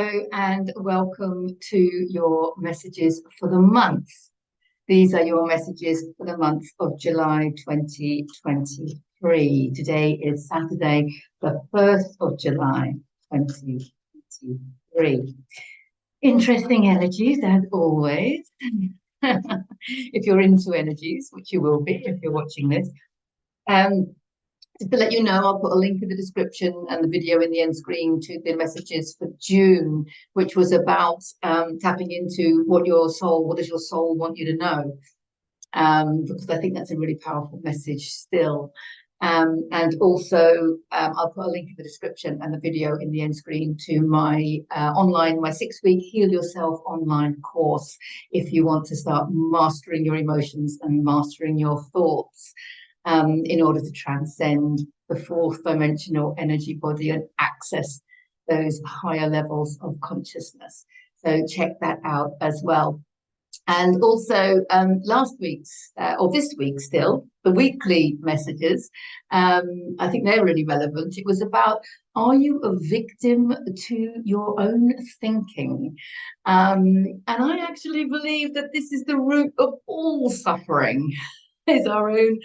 Hello and welcome to your messages for the month. These are your messages for the month of July 2023. Today is Saturday, the 1st of July 2023. Interesting energies as always. If you're into energies, which you will be if you're watching this. Just to let you know, I'll put a link in the description and the video in the end screen to the messages for June, which was about tapping into what does your soul want you to know? Because I think that's a really powerful message still. And also, I'll put a link in the description and the video in the end screen to my my 6-week Heal Yourself online course, if you want to start mastering your emotions and mastering your thoughts. In order to transcend the fourth dimensional energy body and access those higher levels of consciousness. So check that out as well. And also last week's, or this week still, the weekly messages, I think they're really relevant. It was about, are you a victim to your own thinking? And I actually believe that this is the root of all suffering. Is our own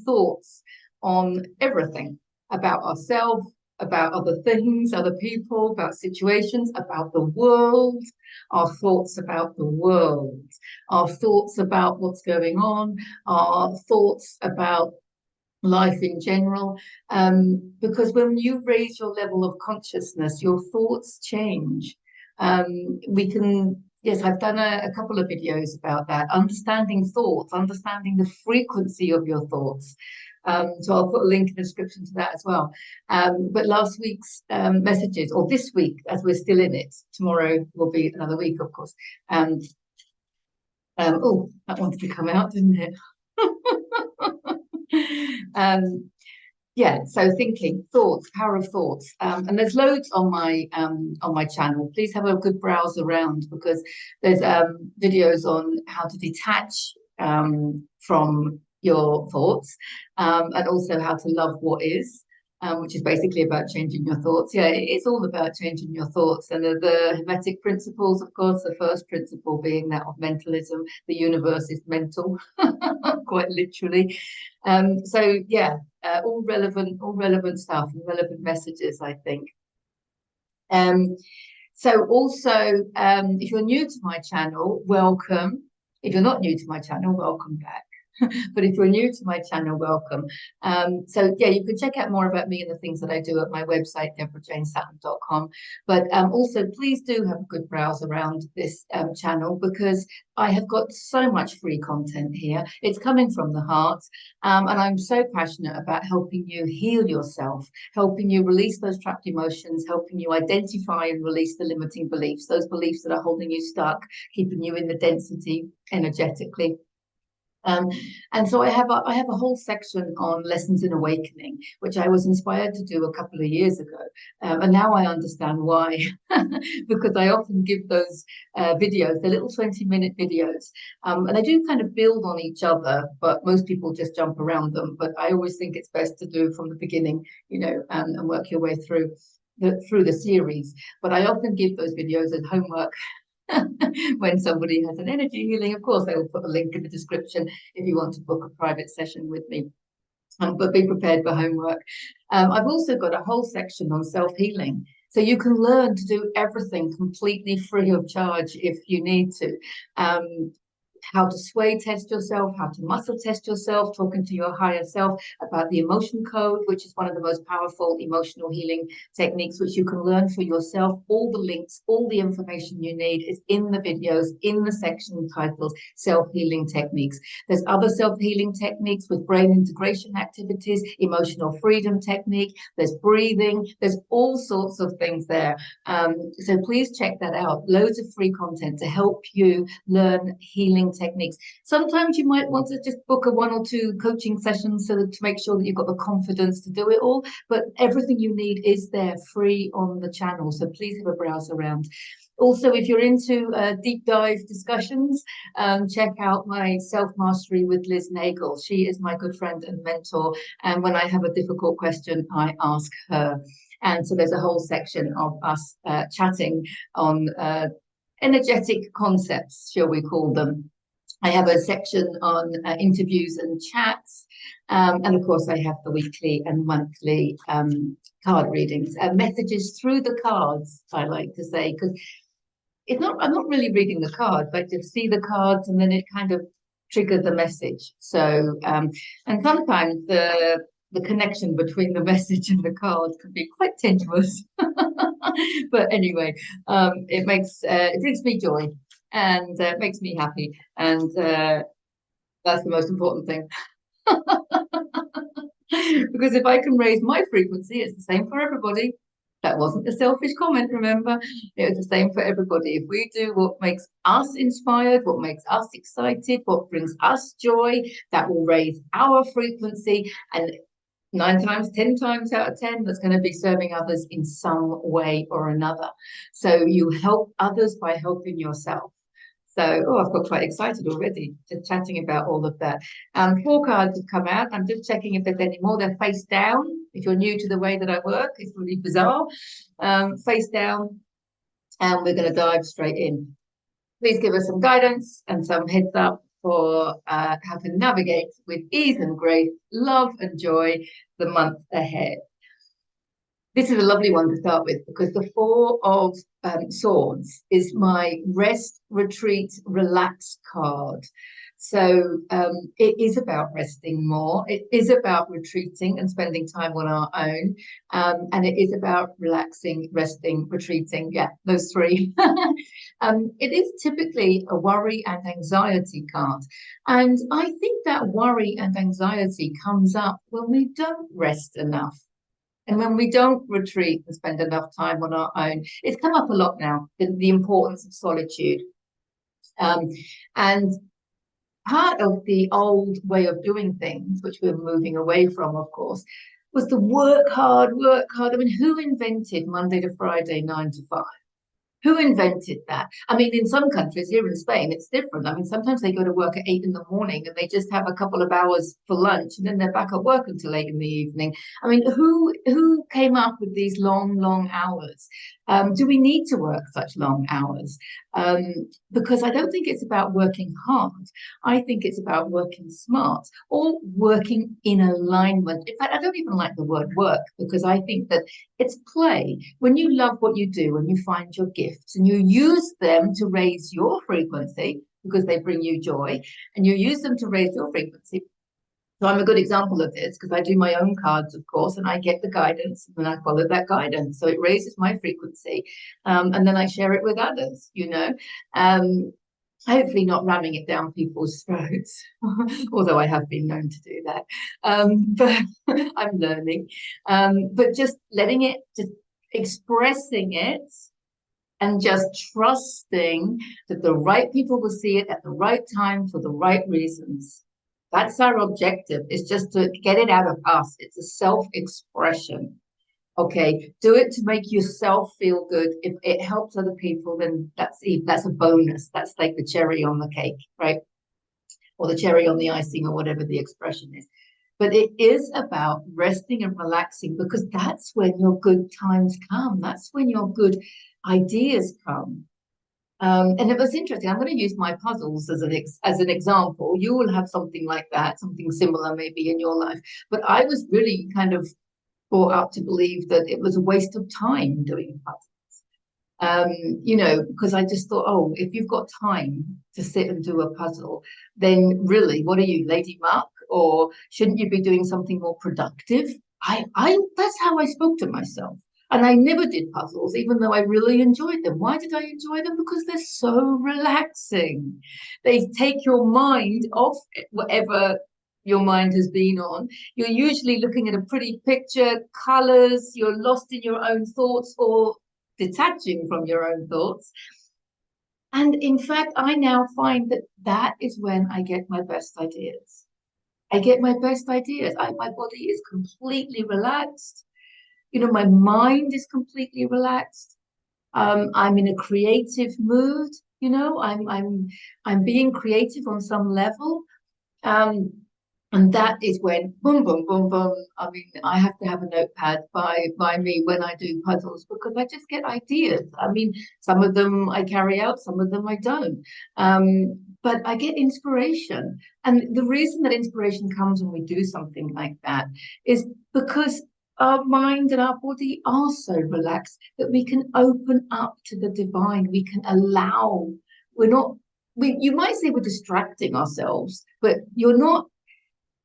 thoughts on everything about ourselves, about other things, other people, about situations, about the world, our thoughts about the world, our thoughts about what's going on, our thoughts about life in general. Because when you raise your level of consciousness, your thoughts change. Yes, I've done a couple of videos about that, understanding thoughts, understanding the frequency of your thoughts. So I'll put a link in the description to that as well. But last week's messages, or this week, as we're still in it, tomorrow will be another week, of course. Oh, that wanted to come out, didn't it? Yeah, so thinking, thoughts, power of thoughts, and there's loads on my channel. Please have a good browse around, because there's videos on how to detach from your thoughts, and also how to love what is, which is basically about changing your thoughts. Yeah, it's all about changing your thoughts. And the Hermetic principles, of course, the first principle being that of mentalism. The universe is mental, quite literally. So yeah, all relevant stuff and relevant messages, I think. So also, if you're new to my channel, welcome. If you're not new to my channel, welcome back. But if you're new to my channel, welcome. So yeah, you can check out more about me and the things that I do at my website, deborahjanesaturn.com. But also, please do have a good browse around this channel, because I have got so much free content here. It's coming from the heart. And I'm so passionate about helping you heal yourself, helping you release those trapped emotions, helping you identify and release the limiting beliefs, those beliefs that are holding you stuck, keeping you in the density energetically. And so I have a whole section on lessons in awakening, which I was inspired to do a couple of years ago. And now I understand why, because I often give those videos, the little 20-minute videos, and they do kind of build on each other, but most people just jump around them. But I always think it's best to do from the beginning, you know, and work your way through the series. But I often give those videos as homework. When somebody has an energy healing, of course, I will put a link in the description if you want to book a private session with me. But be prepared for homework. I've also got a whole section on self-healing. So you can learn to do everything completely free of charge if you need to. How to sway test yourself, how to muscle test yourself, talking to your higher self about the emotion code, which is one of the most powerful emotional healing techniques, which you can learn for yourself. All the links, all the information you need is in the videos, in the section titled Self-Healing Techniques. There's other self-healing techniques with brain integration activities, emotional freedom technique, there's breathing, there's all sorts of things there. So please check that out. Loads of free content to help you learn healing techniques. Sometimes you might want to just book a 1 or 2 coaching sessions so that to make sure that you've got the confidence to do it all, but everything you need is there free on the channel, so please have a browse around. Also, if you're into deep dive discussions, check out my self-mastery with Liz Nagel. She is my good friend and mentor, and when I have a difficult question, I ask her. And so there's a whole section of us chatting on energetic concepts, shall we call them. I have a section on interviews and chats. And of course, I have the weekly and monthly card readings, messages through the cards, I like to say, because I'm not really reading the cards, I just see the cards and then it kind of triggers the message. So, and sometimes the connection between the message and the cards can be quite tenuous. But anyway, it brings me joy and makes me happy. And that's the most important thing. Because if I can raise my frequency, it's the same for everybody. That wasn't a selfish comment, remember? It was the same for everybody. If we do what makes us inspired, what makes us excited, what brings us joy, that will raise our frequency. And 9 times, 10 times out of 10, that's going to be serving others in some way or another. So you help others by helping yourself. So, I've got quite excited already, just chatting about all of that. 4 cards have come out. I'm just checking if there's any more. They're face down. If you're new to the way that I work, it's really bizarre. Face down, and we're going to dive straight in. Please give us some guidance and some heads up for how to navigate with ease and grace, love and joy the month ahead. This is a lovely one to start with because the 4 of Swords is my rest, retreat, relax card. So it is about resting more. It is about retreating and spending time on our own. And it is about relaxing, resting, retreating. Yeah, those 3. It is typically a worry and anxiety card. And I think that worry and anxiety comes up when we don't rest enough. And when we don't retreat and spend enough time on our own. It's come up a lot now, the importance of solitude. And part of the old way of doing things, which we're moving away from, of course, was the work hard, work hard. I mean, who invented Monday to Friday, 9 to 5? Who invented that? I mean, in some countries, here in Spain, it's different. I mean, sometimes they go to work at 8 in the morning and they just have a couple of hours for lunch and then they're back at work until 8 in the evening. I mean, who came up with these long, long hours? Do we need to work such long hours? Because I don't think it's about working hard. I think it's about working smart or working in alignment. In fact, I don't even like the word work because I think that it's play. When you love what you do and you find your gifts and you use them to raise your frequency because they bring you joy and you use them to raise your frequency. So I'm a good example of this because I do my own cards, of course, and I get the guidance and then I follow that guidance. So it raises my frequency and then I share it with others, hopefully not ramming it down people's throats, although I have been known to do that. But I'm learning. But just letting it, just expressing it and just trusting that the right people will see it at the right time for the right reasons. That's our objective, is just to get it out of us. It's a self-expression. Okay, do it to make yourself feel good. If it helps other people, then that's a bonus. That's like the cherry on the cake, right? Or the cherry on the icing or whatever the expression is. But it is about resting and relaxing because that's when your good times come. That's when your good ideas come. And it was interesting. I'm going to use my puzzles as an example. You will have something like that, something similar maybe in your life. But I was really kind of brought up to believe that it was a waste of time doing puzzles. Because I just thought, oh, if you've got time to sit and do a puzzle, then really, what are you, Lady Muck? Or shouldn't you be doing something more productive? That's how I spoke to myself. And I never did puzzles, even though I really enjoyed them. Why did I enjoy them? Because they're so relaxing. They take your mind off whatever your mind has been on. You're usually looking at a pretty picture, colors, you're lost in your own thoughts or detaching from your own thoughts. And in fact, I now find that is when I get my best ideas. I get my best ideas. My body is completely relaxed. My mind is completely relaxed. I'm in a creative mood. I'm being creative on some level. And And that is when boom, boom, boom, boom. I mean, I have to have a notepad by me when I do puzzles because I just get ideas. I mean, some of them I carry out, some of them I don't. But I get inspiration. And the reason that inspiration comes when we do something like that is because our mind and our body are so relaxed that we can open up to the divine. We can allow, we're not, you might say we're distracting ourselves, but you're not,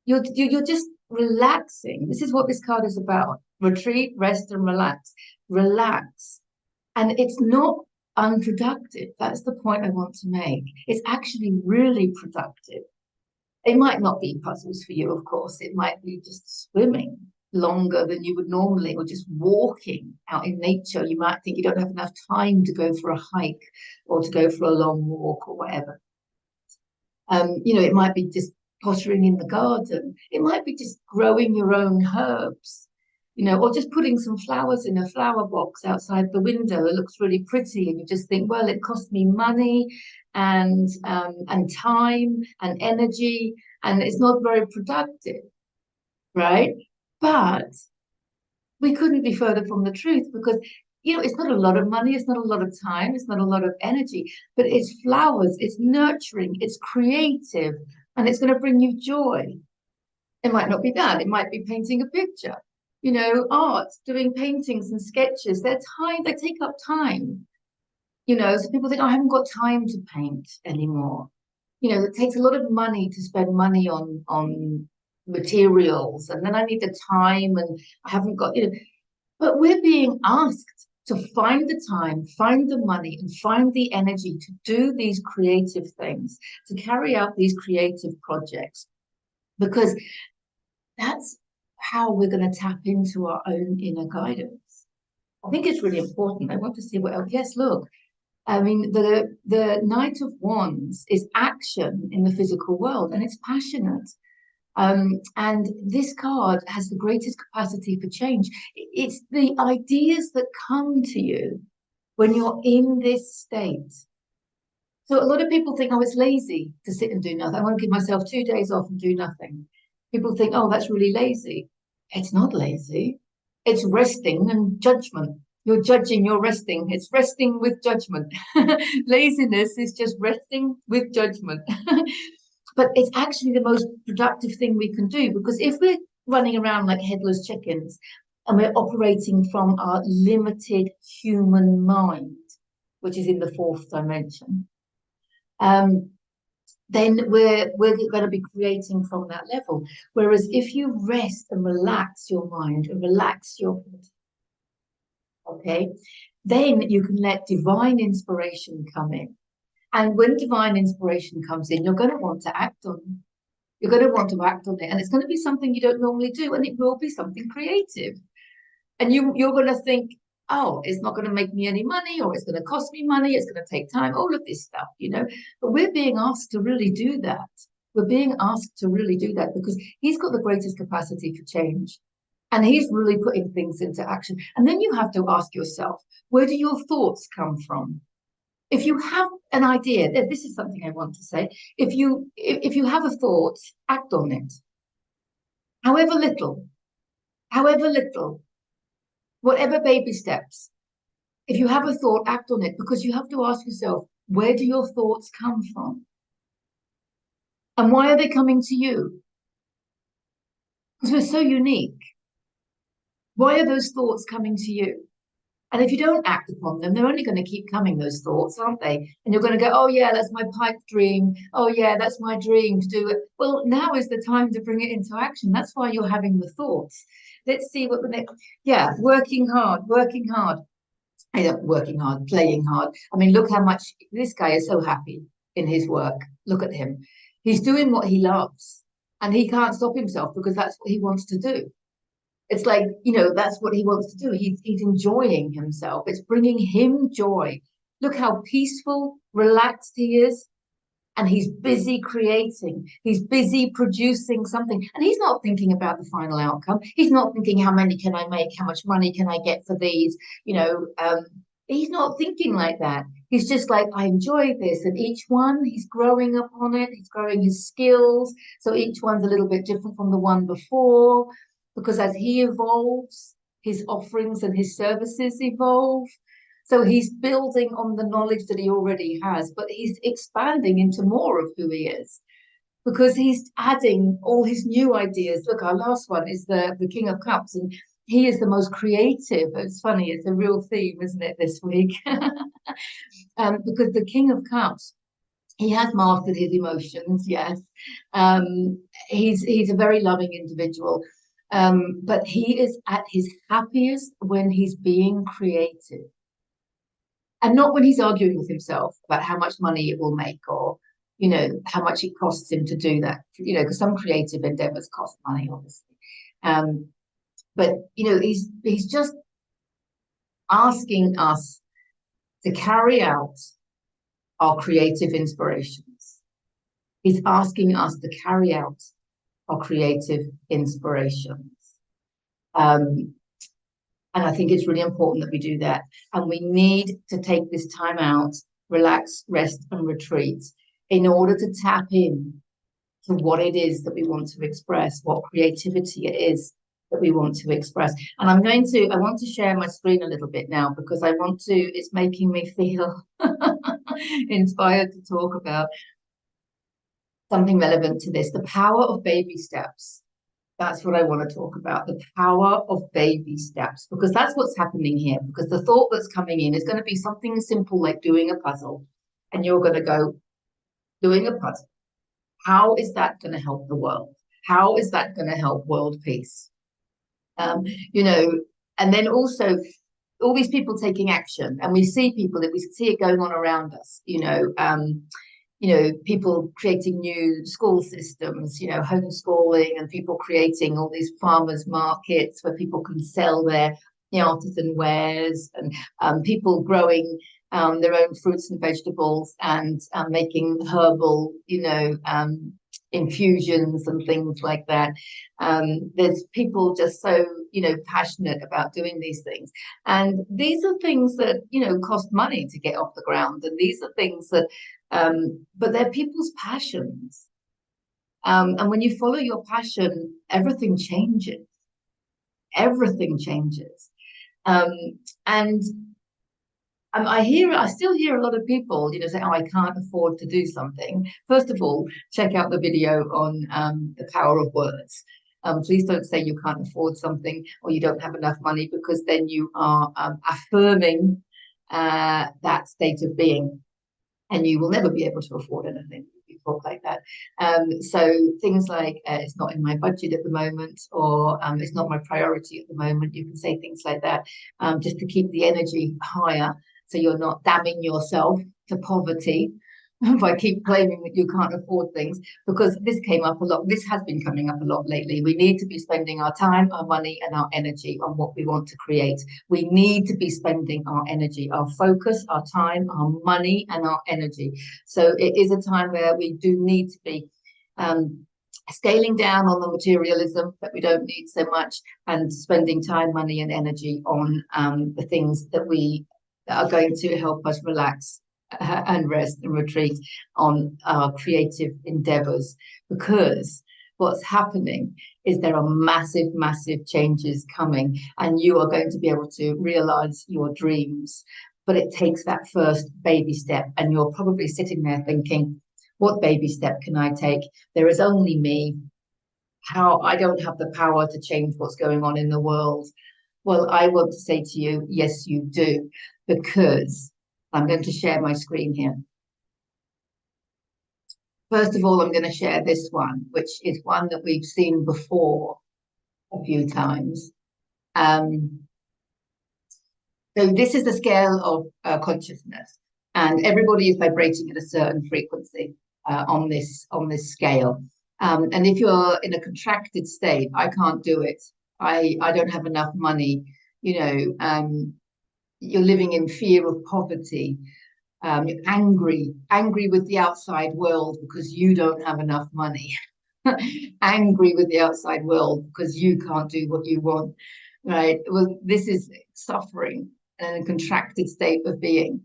you're just relaxing. This is what this card is about. Retreat, rest, and relax. Relax. And it's not unproductive. That's the point I want to make. It's actually really productive. It might not be puzzles for you, of course. It might be just swimming longer than you would normally, or just walking out in nature. You might think you don't have enough time to go for a hike or to go for a long walk or whatever. It might be just pottering in the garden. It might be just growing your own herbs, or just putting some flowers in a flower box outside the window. It looks really pretty, and you just think, well, it cost me money and time and energy, and it's not very productive, right? But we couldn't be further from the truth because it's not a lot of money, it's not a lot of time, it's not a lot of energy, but it's flowers, it's nurturing, it's creative, and it's going to bring you joy. It might not be that, it might be painting a picture. Art, doing paintings and sketches, they take up time. So people think, oh, I haven't got time to paint anymore. It takes a lot of money to spend money on materials, and then I need the time, and I haven't got, but we're being asked to find the time, find the money, and find the energy to do these creative things, to carry out these creative projects, because that's how we're going to tap into our own inner guidance. I think it's really important. I want to see what else. Yes, look. I mean, the Knight of Wands is action in the physical world, and it's passionate. And this card has the greatest capacity for change. It's the ideas that come to you when you're in this state. So a lot of people think, oh, it's lazy to sit and do nothing. I want to give myself 2 days off and do nothing. People think, oh, that's really lazy. It's not lazy. It's resting and judgment. You're judging, you're resting. It's resting with judgment. Laziness is just resting with judgment. But it's actually the most productive thing we can do, because if we're running around like headless chickens and we're operating from our limited human mind, which is in the fourth dimension, then we're going to be creating from that level. Whereas if you rest and relax your mind and relax your body, okay, then you can let divine inspiration come in. And when divine inspiration comes in, you're going to want to act on it. You're going to want to act on it. And it's going to be something you don't normally do. And it will be something creative. And you're going to think, oh, it's not going to make me any money, or it's going to cost me money. It's going to take time, all of this stuff, But we're being asked to really do that. We're being asked to really do that because he's got the greatest capacity for change. And he's really putting things into action. And then you have to ask yourself, where do your thoughts come from? If you have an idea, this is something I want to say. If you have a thought, act on it. However little, whatever baby steps. If you have a thought, act on it, because you have to ask yourself, where do your thoughts come from? And why are they coming to you? Because we're so unique. Why are those thoughts coming to you? And if you don't act upon them, they're only going to keep coming, those thoughts, aren't they? And you're going to go, oh, yeah, that's my pipe dream. Oh, yeah, that's my dream to do it. Well, now is the time to bring it into action. That's why you're having the thoughts. Let's see what the next, working hard. Working hard, playing hard. I mean, look how much this guy is so happy in his work. Look at him. He's doing what he loves, and he can't stop himself because that's what he wants to do. It's like, that's what he wants to do. He's enjoying himself. It's bringing him joy. Look how peaceful, relaxed he is. And he's busy creating. He's busy producing something. And he's not thinking about the final outcome. He's not thinking, how many can I make? How much money can I get for these? He's not thinking like that. He's just like, I enjoy this. And each one, he's growing up on it. He's growing his skills. So each one's a little bit different from the one before, because as he evolves, his offerings and his services evolve. So he's building on the knowledge that he already has, but he's expanding into more of who he is because he's adding all his new ideas. Look, our last one is the King of Cups, and he is the most creative. It's funny, it's a real theme, isn't it, this week? Because the King of Cups, he has mastered his emotions, yes. He's a very loving individual, but he is at his happiest when he's being creative, and not when he's arguing with himself about how much money it will make, or how much it costs him to do that. Because some creative endeavors cost money, obviously. But he's just asking us to carry out our creative inspirations. He's asking us to carry out our creative inspirations. And I think it's really important that we do that. And we need to take this time out, relax, rest, and retreat in order to tap in to what it is that we want to express, what creativity it is that we want to express. And I want to share my screen a little bit now, because it's making me feel inspired to talk about something relevant to this, the power of baby steps. That's what I want to talk about, the power of baby steps, because that's what's happening here. Because the thought that's coming in is going to be something simple like doing a puzzle. And you're going to go, doing a puzzle. How is that going to help the world? How is that going to help world peace? And then also all these people taking action, and we see it going on around us, people creating new school systems, homeschooling, and people creating all these farmers markets where people can sell their artisan wares, and people growing their own fruits and vegetables, and making herbal, infusions and things like that. There's people just so, passionate about doing these things. And these are things that, cost money to get off the ground. And these are things that, but they're people's passions. And when you follow your passion, everything changes. Everything changes. And I still hear a lot of people, say, oh, I can't afford to do something. First of all, check out the video on the power of words. Please don't say you can't afford something or you don't have enough money, because then you are affirming that state of being, and you will never be able to afford anything if you talk like that. So things like, it's not in my budget at the moment, or it's not my priority at the moment. You can say things like that, just to keep the energy higher, so you're not damning yourself to poverty by keep claiming that you can't afford things. Because this came up a lot. This has been coming up a lot lately. We need to be spending our time, our money, and our energy on what we want to create. We need to be spending our energy, our focus, our time, our money, and our energy. So it is a time where we do need to be scaling down on the materialism that we don't need so much, and spending time, money, and energy on the things that are going to help us relax and rest and retreat on our creative endeavors. Because what's happening is there are massive, massive changes coming, and you are going to be able to realize your dreams. But it takes that first baby step, and you're probably sitting there thinking, what baby step can I take? There is only me. I don't have the power to change what's going on in the world. Well, I want to say to you, yes, you do, because I'm going to share my screen here. First of all, I'm going to share this one, which is one that we've seen before a few times. So this is the scale of consciousness, and everybody is vibrating at a certain frequency on this scale. And if you're in a contracted state, I can't do it. I don't have enough money. You're living in fear of poverty. You're angry with the outside world because you don't have enough money. Angry with the outside world because you can't do what you want, right? Well, this is suffering. and a contracted state of being.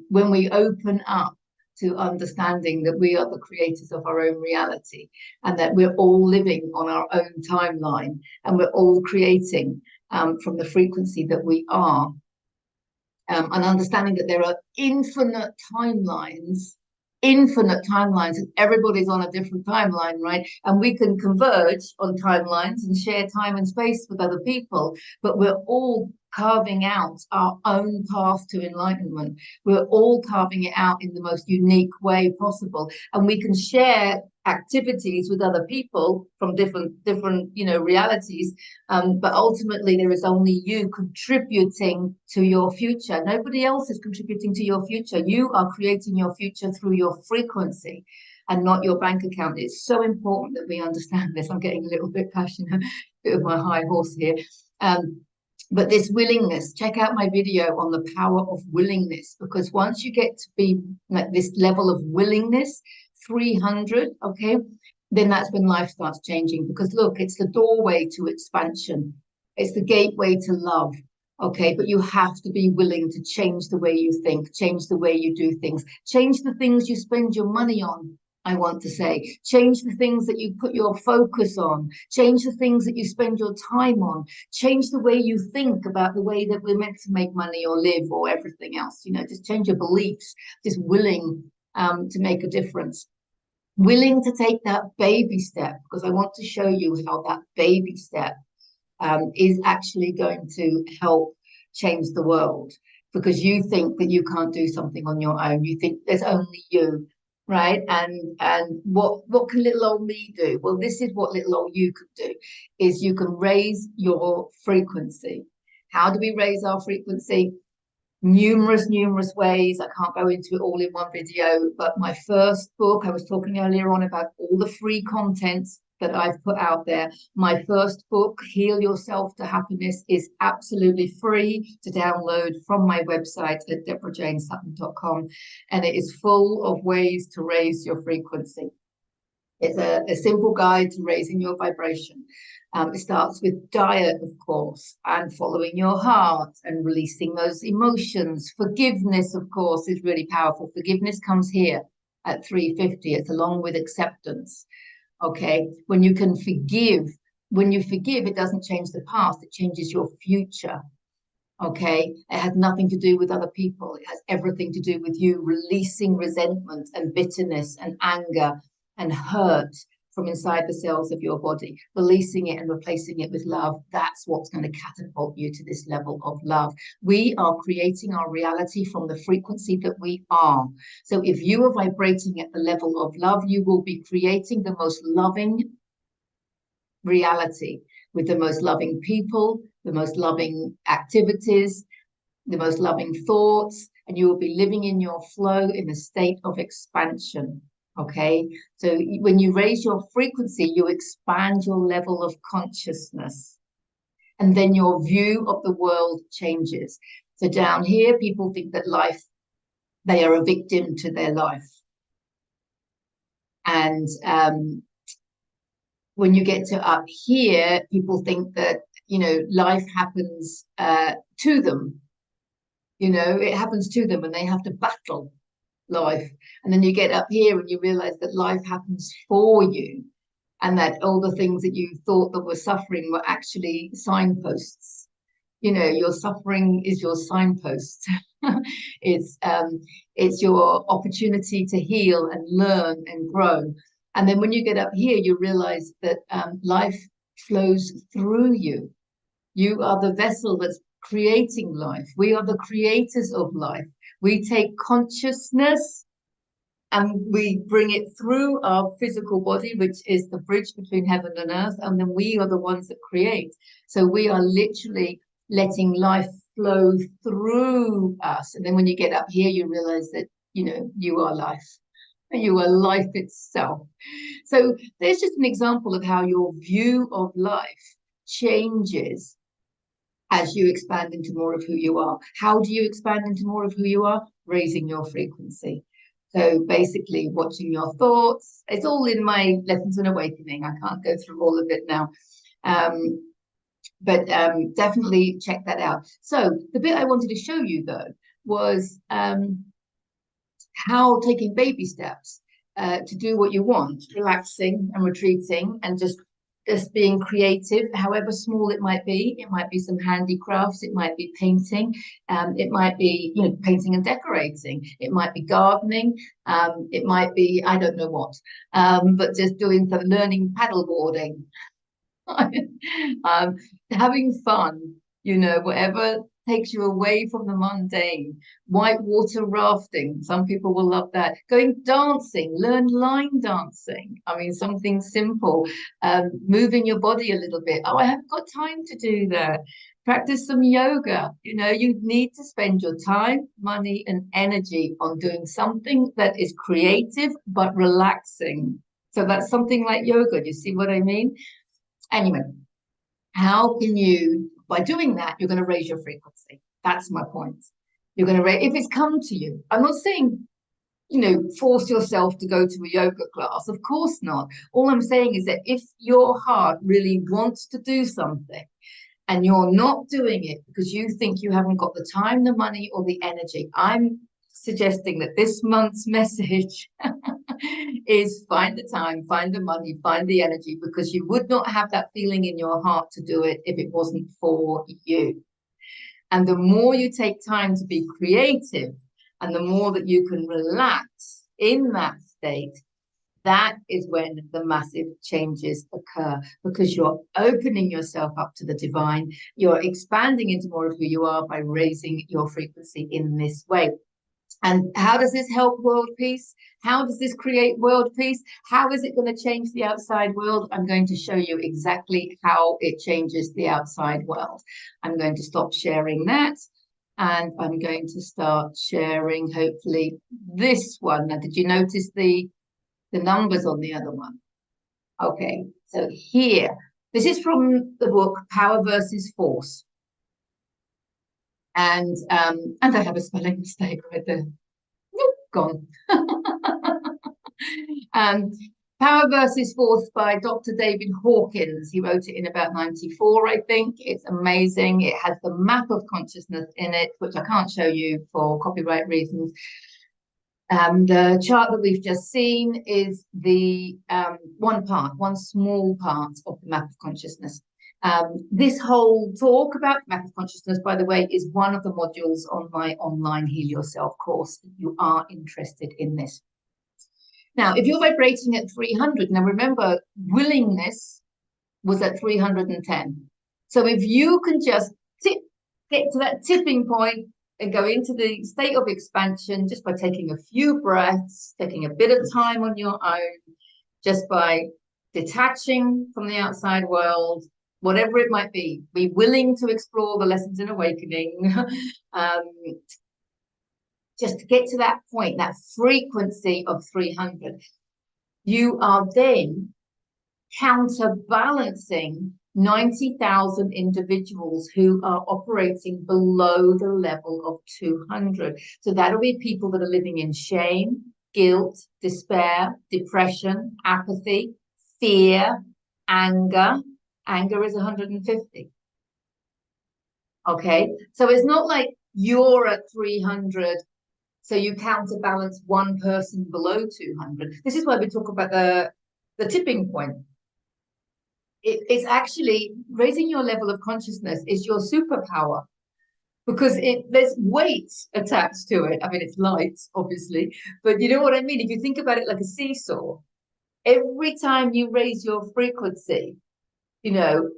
When we open up to understanding that we are the creators of our own reality, and that we're all living on our own timeline, and we're all creating from the frequency that we are, and understanding that there are infinite timelines, and everybody's on a different timeline, right? And we can converge on timelines and share time and space with other people, but we're all carving out our own path to enlightenment. We're all carving it out in the most unique way possible, and we can share activities with other people from different realities, but ultimately there is only you contributing to your future. Nobody else is contributing to your future. You are creating your future through your frequency and not your bank account. It's so important that we understand this. I'm getting a little bit passionate, a bit of my high horse here. But this willingness, check out my video on the power of willingness, because once you get to be like this level of willingness, 300, okay, then that's when life starts changing. Because look, it's the doorway to expansion. It's the gateway to love, okay? But you have to be willing to change the way you think, change the way you do things, change the things you spend your money on. I want to say, change the things that you put your focus on, change the things that you spend your time on, change the way you think about the way that we're meant to make money or live or everything else. Just change your beliefs, just willing to make a difference. Willing to take that baby step, because I want to show you how that baby step is actually going to help change the world. Because you think that you can't do something on your own. You think there's only you. Right. And what can little old me do? Well, this is what little old you could do, is you can raise your frequency. How do we raise our frequency? Numerous ways. I can't go into it all in one video, but my first book, I was talking earlier on about all the free content that I've put out there. My first book, Heal Yourself to Happiness, is absolutely free to download from my website at deborahjanesutton.com, and it is full of ways to raise your frequency. It's a simple guide to raising your vibration. It starts with diet, of course, and following your heart and releasing those emotions. Forgiveness, of course, is really powerful. Forgiveness comes here at 350. It's along with acceptance. Okay, when you forgive, it doesn't change the past, it changes your future. Okay, it has nothing to do with other people. It has everything to do with you releasing resentment and bitterness and anger and hurt from inside the cells of your body, releasing it and replacing it with love. That's what's going to catapult you to this level of love. We are creating our reality from the frequency that we are. So if you are vibrating at the level of love, you will be creating the most loving reality with the most loving people, the most loving activities, the most loving thoughts, and you will be living in your flow in a state of expansion. Okay, so when you raise your frequency, you expand your level of consciousness, and then your view of the world changes. So down here, people think that they are a victim to their life. And when you get to up here, people think that, life happens to them. It happens to them and they have to battle life. And then you get up here and you realize that life happens for you, and that all the things that you thought that were suffering were actually signposts. Your suffering is your signpost. It's your opportunity to heal and learn and grow. And then when you get up here, you realize that life flows through you. You are the vessel that's creating life. We are the creators of life. We take consciousness and we bring it through our physical body, which is the bridge between heaven and earth, and then we are the ones that create. So we are literally letting life flow through us. And then when you get up here, you realize that, you are life. You are life itself. So there's just an example of how your view of life changes as you expand into more of who you are. How do you expand into more of who you are? Raising your frequency. So basically watching your thoughts. It's all in my Lessons in Awakening. I can't go through all of it now. But definitely check that out. So the bit I wanted to show you though was how taking baby steps to do what you want, relaxing and retreating and just being creative, however small it might be. It might be some handicrafts, it might be painting, it might be, you know, painting and decorating, it might be gardening, it might be, I don't know what, but just doing some learning paddleboarding, having fun, you know, whatever takes you away from the mundane. Whitewater rafting, some people will love that. Going dancing, learn line dancing. I mean, something simple. Moving your body a little bit. Oh, I haven't got time to do that. Practice some yoga. You know, you need to spend your time, money, and energy on doing something that is creative but relaxing. So that's something like yoga. Do you see what I mean? Anyway, how can you, by doing that, you're going to raise your frequency. That's my point. You're going to raise, if it's come to you. I'm not saying, you know, force yourself to go to a yoga class. Of course not. All I'm saying is that if your heart really wants to do something and you're not doing it because you think you haven't got the time, the money, or the energy, I'm suggesting that this month's message is find the time, find the money, find the energy, because you would not have that feeling in your heart to do it if it wasn't for you. And the more you take time to be creative and the more that you can relax in that state, that is when the massive changes occur, because you're opening yourself up to the divine. You're expanding into more of who you are by raising your frequency in this way. And how does this help world peace? How does this create world peace? How is it going to change the outside world? I'm going to show you exactly how it changes the outside world. I'm going to stop sharing that. And I'm going to start sharing, hopefully, this one. Now, did you notice the numbers on the other one? Okay, so here, this is from the book Power versus Force. And I have a spelling mistake right there. Gone. Power versus Force by Dr. David Hawkins. He wrote it in about 94, I think. It's amazing. It has the map of consciousness in it, which I can't show you for copyright reasons. The chart that we've just seen is the one small part of the map of consciousness. This whole talk about map of consciousness, by the way, is one of the modules on my online Heal Yourself course, if you are interested in this. Now, if you're vibrating at 300, now remember, willingness was at 310. So if you can just get to that tipping point and go into the state of expansion just by taking a few breaths, taking a bit of time on your own, just by detaching from the outside world, whatever it might be willing to explore the lessons in awakening, just to get to that point, that frequency of 300, you are then counterbalancing 90,000 individuals who are operating below the level of 200. So that'll be people that are living in shame, guilt, despair, depression, apathy, fear, anger. Anger is 150. Okay, so it's not like you're at 300, so you counterbalance one person below 200. This is why we talk about the tipping point. It's actually raising your level of consciousness is your superpower, because there's weight attached to it. I mean, it's light, obviously, but you know what I mean? If you think about it like a seesaw, every time you raise your frequency, you know,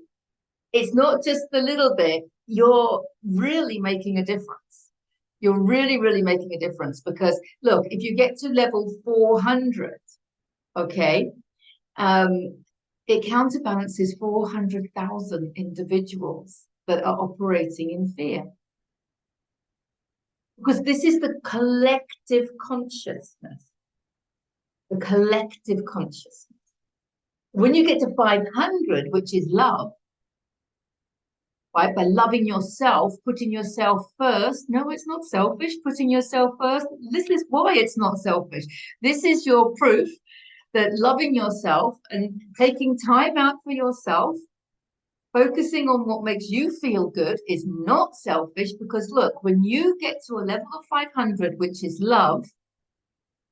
it's not just the little bit, you're really making a difference. You're really, really making a difference, because look, if you get to level 400, okay, it counterbalances 400,000 individuals that are operating in fear. Because this is the collective consciousness. The collective consciousness. When you get to 500, which is love, right? By loving yourself, putting yourself first. No, it's not selfish, putting yourself first. This is why it's not selfish. This is your proof that loving yourself and taking time out for yourself, Focusing on what makes you feel good is not selfish, because look, when you get to a level of 500, which is love,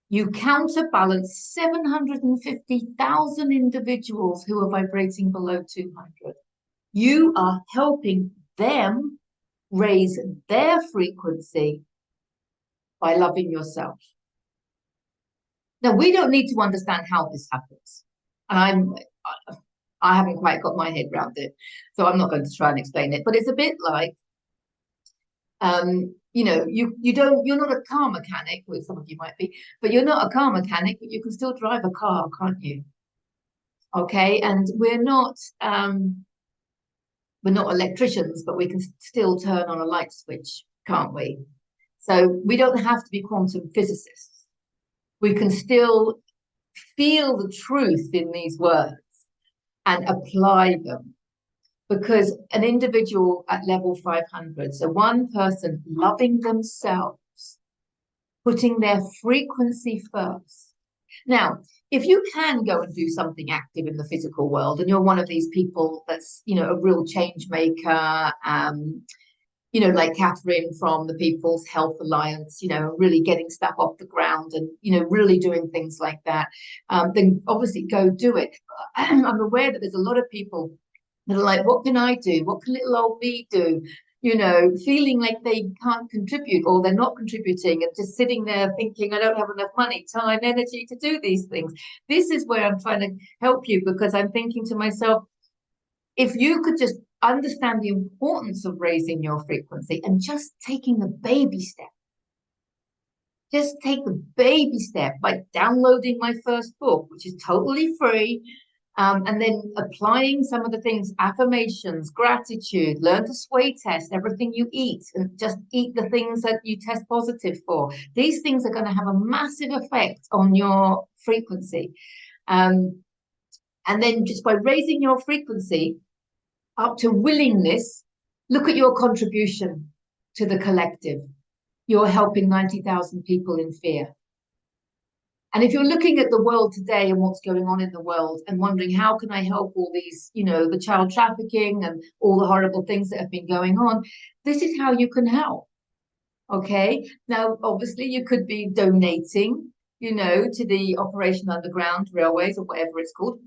you counterbalance 750,000 individuals who are vibrating below 200. You are helping them raise their frequency by loving yourself. Now, we don't need to understand how this happens. And I haven't quite got my head around it, so I'm not going to try and explain it. But it's a bit like, you're not a car mechanic, well, some of you might be, but you're not a car mechanic, but you can still drive a car, can't you? Okay, and we're not electricians, but we can still turn on a light switch, can't we? So we don't have to be quantum physicists. We can still feel the truth in these words and apply them. Because an individual at level 500, so one person loving themselves, putting their frequency first. Now, if you can go and do something active in the physical world, and you're one of these people that's, a real change maker, like Catherine from the People's Health Alliance, really getting stuff off the ground and, really doing things like that, then obviously go do it. I'm aware that there's a lot of people that are like, what can I do? What can little old me do? Feeling like they can't contribute, or they're not contributing, and just sitting there thinking, I don't have enough money, time, energy to do these things. This is where I'm trying to help you, because I'm thinking to myself, if you could just understand the importance of raising your frequency and just taking the baby step. Just take the baby step by downloading my first book, which is totally free. And then applying some of the things, affirmations, gratitude, learn to sway test everything you eat, and just eat the things that you test positive for. These things are going to have a massive effect on your frequency. And then just by raising your frequency up to willingness, look at your contribution to the collective. You're helping 90,000 people in fear. And if you're looking at the world today and what's going on in the world and wondering, how can I help all these, the child trafficking and all the horrible things that have been going on, this is how you can help. Okay. Now, obviously, you could be donating, to the Operation Underground Railways, or whatever it's called.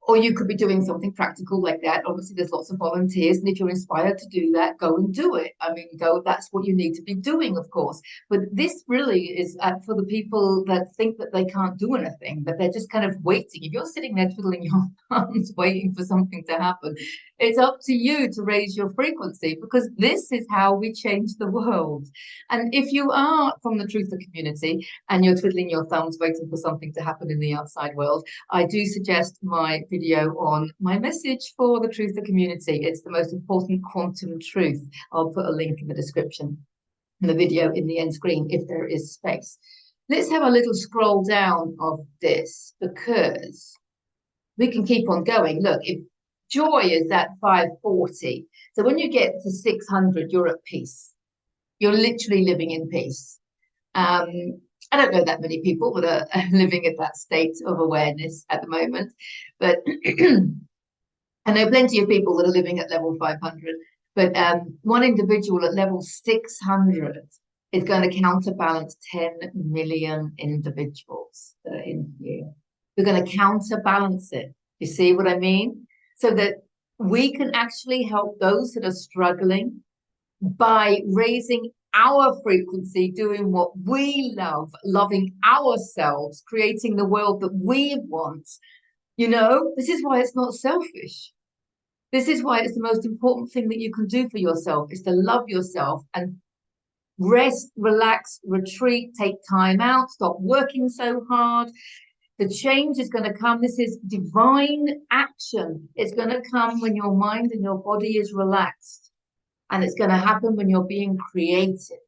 Or you could be doing something practical like that. Obviously, there's lots of volunteers, and if you're inspired to do that, go and do it. I mean, that's what you need to be doing, of course. But this really is for the people that think that they can't do anything, that they're just kind of waiting. If you're sitting there twiddling your thumbs, waiting for something to happen, it's up to you to raise your frequency, because this is how we change the world. And if you are from the Truther community and you're twiddling your thumbs, waiting for something to happen in the outside world, I do suggest my video on my message for the Truther community. It's the most important quantum truth. I'll put a link in the description and the video in the end screen if there is space. Let's have a little scroll down of this, because we can keep on going. Look, if joy is at 540, so when you get to 600, you're at peace. You're literally living in peace. I don't know that many people that are living at that state of awareness at the moment, but I know plenty of people that are living at level 500. But one individual at level 600 is going to counterbalance 10 million individuals that are in here. We're going to counterbalance it. You see what I mean? So that we can actually help those that are struggling by raising our frequency, doing what we love, loving ourselves, creating the world that we want. This is why it's not selfish. This is why it's the most important thing that you can do for yourself, is to love yourself and rest, relax, retreat, take time out, stop working so hard. The change is going to come. This is divine action. It's going to come when your mind and your body is relaxed. And it's going to happen when you're being creative.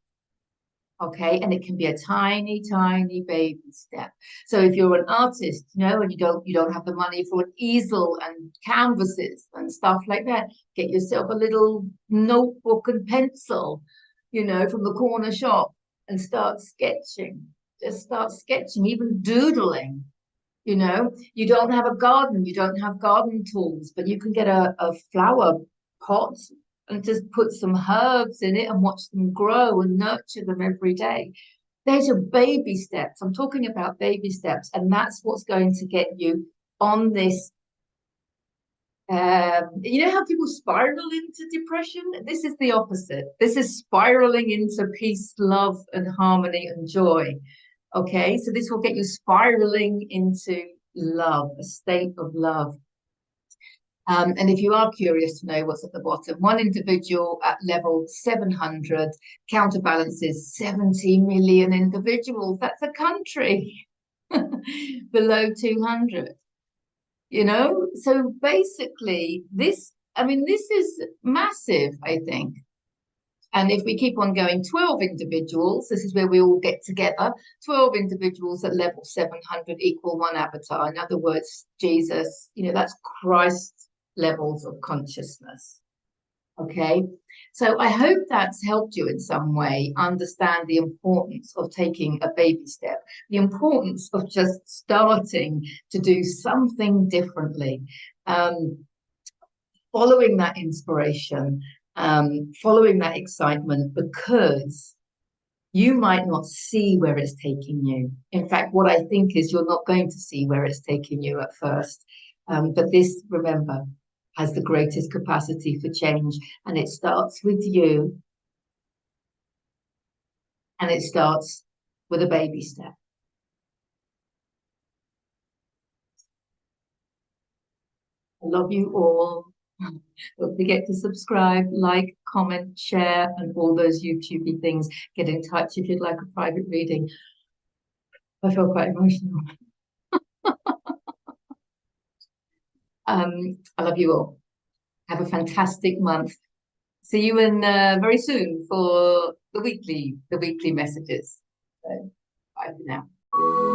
Okay, and it can be a tiny, tiny baby step. So if you're an artist, and you don't have the money for an easel and canvases and stuff like that, get yourself a little notebook and pencil, from the corner shop, and start sketching. Just start sketching, even doodling. You know, you don't have a garden, you don't have garden tools, but you can get a flower pot and just put some herbs in it and watch them grow and nurture them every day. There's your baby steps. I'm talking about baby steps, and that's what's going to get you on this. You know how people spiral into depression? This is the opposite. This is spiraling into peace, love, and harmony and joy. Okay, so this will get you spiraling into love, a state of love. And if you are curious to know what's at the bottom, one individual at level 700 counterbalances 70 million individuals. That's a country below 200, you know? So basically, this, I mean, this is massive, I think. And if we keep on going, 12 individuals, this is where we all get together, 12 individuals at level 700 equal one avatar. In other words, Jesus, you know, that's Christ levels of consciousness. Okay. So I hope that's helped you in some way understand the importance of taking a baby step, the importance of just starting to do something differently, following that inspiration, following that excitement, because you might not see where it's taking you. In fact, what I think is you're not going to see where it's taking you at first. But this, remember, has the greatest capacity for change. And it starts with you. And it starts with a baby step. I love you all. Don't forget to subscribe, like, comment, share, and all those YouTubey things. Get in touch if you'd like a private reading. I feel quite emotional. I love you all. Have a fantastic month. See you in very soon for the weekly messages. So, bye for now.